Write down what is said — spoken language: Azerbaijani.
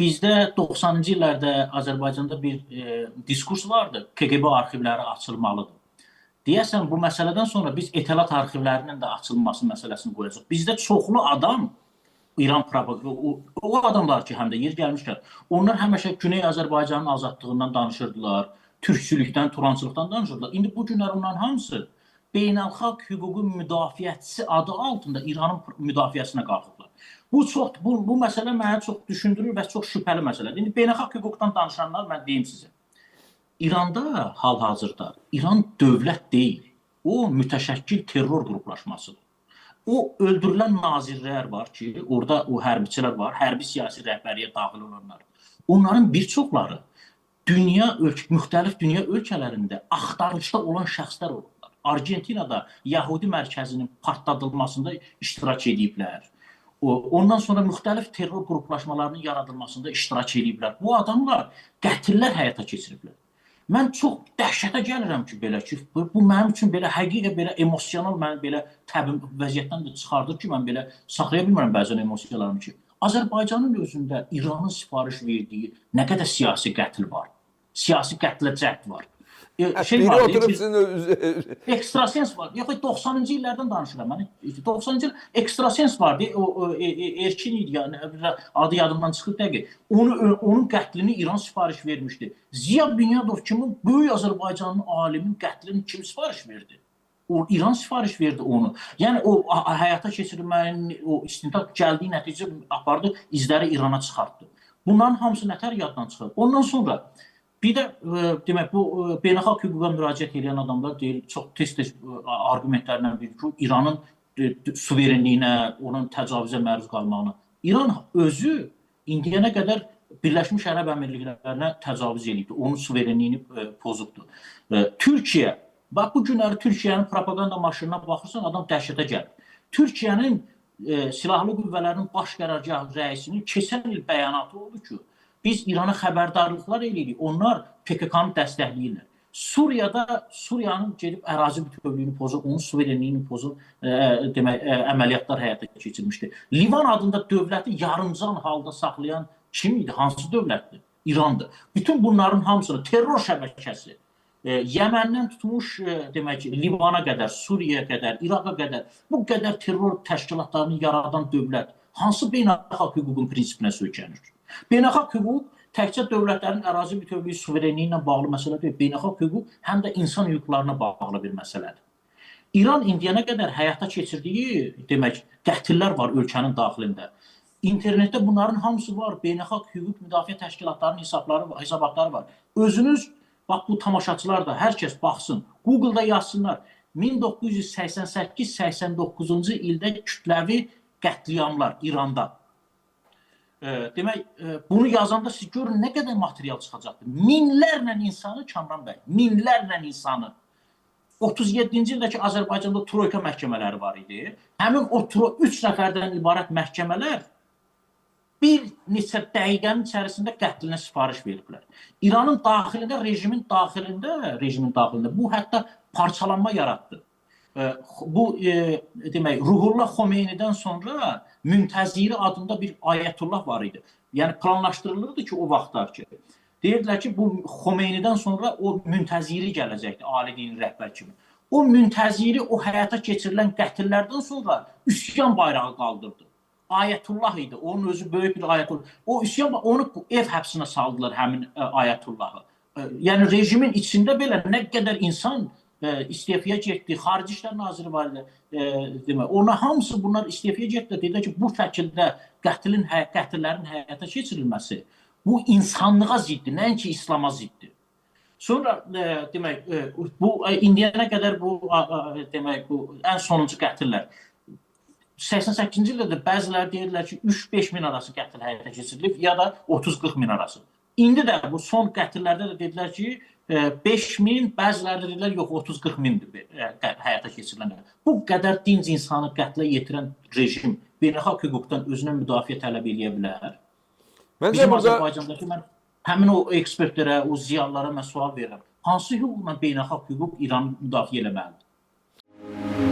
bizdə 90-cı illərdə Azərbaycanda bir diskurs vardı. KGB arxivləri açılmalıdır. Deyəsən bu məsələdən sonra biz etelat arxivlərinin də açılması məsələsini qoyacaq. Bizdə çoxlu adam İran o adamlar ki, həm də yer gəlmişlər. Onlar həmişə Güney Azərbaycanın azadlığından danışırdılar, türkçülükdən, turançılıqdan danışırdılar. İndi bu günlər onların hamısı beynəlxalq hüququn müdafiəçisi adı altında İranın müdafiəsinə qalxıblar. Bu məsələ məni çox düşündürür və çox şübhəli məsələdir. İndi beynəlxalq hüquqdan danışanlar mən deyim sizə. İranda hal-hazırda İran dövlət deyil, o mütəşəkkil terror qruplaşmasıdır. O öldürülən nazirlər var ki, orada o hərbiçilər var, hərbi siyasi rəhbəriyyət daxil olanlar. Onların bir çoxları müxtəlif dünya ölkələrində axtarışda olan şəxslər olurlar. Argentinada Yahudi mərkəzinin partladılmasında iştirak ediblər. Ondan sonra müxtəlif terror qruplaşmalarının yaradılmasında iştirak ediblər. Bu adamlar qətillər həyata keçiriblər. Mən çox dəhşətə gəlirəm ki, belə ki, bu mənim üçün belə həqiqətən belə emosional, məni belə təbii vəziyyətdən də çıxardır ki, mən belə saxlaya bilmirəm bəzən emosiyalarımı ki, Azərbaycanın özündə İranın sifariş verdiyi nə qədər siyasi qətl var, siyasi qətlə cəhd var. Biri oturub sizin ekstrasens var. Yox, 90-cı illərdən danışıram mən. 90-cı il ekstrasens vardı. O Erkin idi yəni, adı yadımdan çıxıb dəqiq. Onun qətlini İran sifariş vermişdi. Ziya Bünyadov kimi böyük Azərbaycanın alimin qətlini kim sifariş verdi? İran sifariş verdi onu. Yəni o həyata keçirilmənin, o istintaq gəldiyi nəticə apardı, izləri İrana çıxartdı. Bunların hamısı nətər yaddan çıxır. Ondan sonra bir də demək bu beynəlxalq hüquqa müraciət edən adamlar deyil, çox tez-tez arqumentlərlə bilir ki, İranın suverenliyinə, onun təcavüzə məruz qalmağına. İran özü indiyənə qədər Birləşmiş Ərəb Əmirliklərinə təcavüz edibdir, onun suverenliyini pozubdur. Türkiyə, bax bu günləri Türkiyənin propaganda maşınına baxırsan, adam dəhşətə gəlir. Türkiyənin silahlı qüvvələrin baş qərargahı rəisinin keçən il bəyanatı oldu ki, biz İrana xəbərdarlıqlar eləyirik, onlar PKK-nı dəstəkləyirlər. Suriyanın gedib ərazi bütövlüyünü pozub, onun suverenliyini pozub əməliyyatlar həyata keçirmişdir. Livan adında dövləti yarımcan halda saxlayan kim idi? Hansı dövlətdir? İrandır. Bütün bunların hamısını terror şəbəkəsi, Yəməndən tutmuş Livana qədər, Suriyaya qədər, İraqa qədər bu qədər terror təşkilatlarını yaradan dövlət hansı beynəlxalq hüququn prinsipinə söykənir? Beynəlxalq hüquq təkcə dövlətlərin ərazi bütövlüyü suverenliyi ilə bağlı məsələ deyil. Beynəlxalq hüquq həm də insan hüquqlarına bağlı bir məsələdir. İran indiyənə qədər həyata keçirdiyi qətillər var ölkənin daxilində. İnternetdə bunların hamısı var. Beynəlxalq hüquq müdafiə təşkilatlarının hesabatları var. Özünüz, bax bu tamaşaçılar da hər kəs baxsın. Google-da yazsınlar. 1988-89-cu ildə kütləvi qətliamlar İranda. Demək, bunu yazanda siz görün nə qədər material çıxacaqdır. Minlərlə insanı, Kamran bəy, minlərlə insanı. 37-ci ildəki Azərbaycanda Troyka məhkəmələri var idi. Həmin o 3 nəfərdən ibarət məhkəmələr bir neçə dəqiqənin içərisində qətlinə sifariş veriblər. İranın daxilində, rejimin daxilində bu hətta parçalanma yaratdı. Bu demək Ruhullah Xomeynidən sonra Müntəziri adında bir ayətullah var idi. Yəni planlaşdırılırdı ki, o vaxtlar ki, deyirdilər ki, bu Xomeynidən sonra o Müntəziri gələcəkdir, ali dini rəhbər kimi. O Müntəziri o həyata keçirilən qətillərdən sonra üsyan bayrağı qaldırdı. Ayətullah idi, onun özü böyük bir ayətullah. O üsyan, onu ev həbsinə saldılar həmin ayətullahı. Yəni rejimin içində belə nə qədər insan istefaya getdi, Xarici İşlər Naziri var idi. Ona hamısı bunlar istefaya getdi. Dedilər ki, bu şəkildə qətillərin həyata keçirilməsi bu insanlığa ziddir, nəinki İslama ziddir. Sonra demək, bu indiyənə qədər bu ən sonuncu qətillər 88-ci ildə bəziləri deyirlər ki, 3-5 min arası qətl həyata keçirilib ya da 30-40 min arası. İndi də bu son qətillərdə də dedilər ki, 5 min, bəziləri də dedilər, yox, 30-40 mindir həyata keçirilən. Bu qədər dinc insanı qətlə yetirən rejim beynəlxalq hüquqdan özünə müdafiə tələb edə bilər. Bizim Azərbaycandakı mən həmin o ekspertlərə, o ziyalılara mən sual verirəm. Hansı hüquqla beynəlxalq hüquq İranı müdafiə eləməlidir?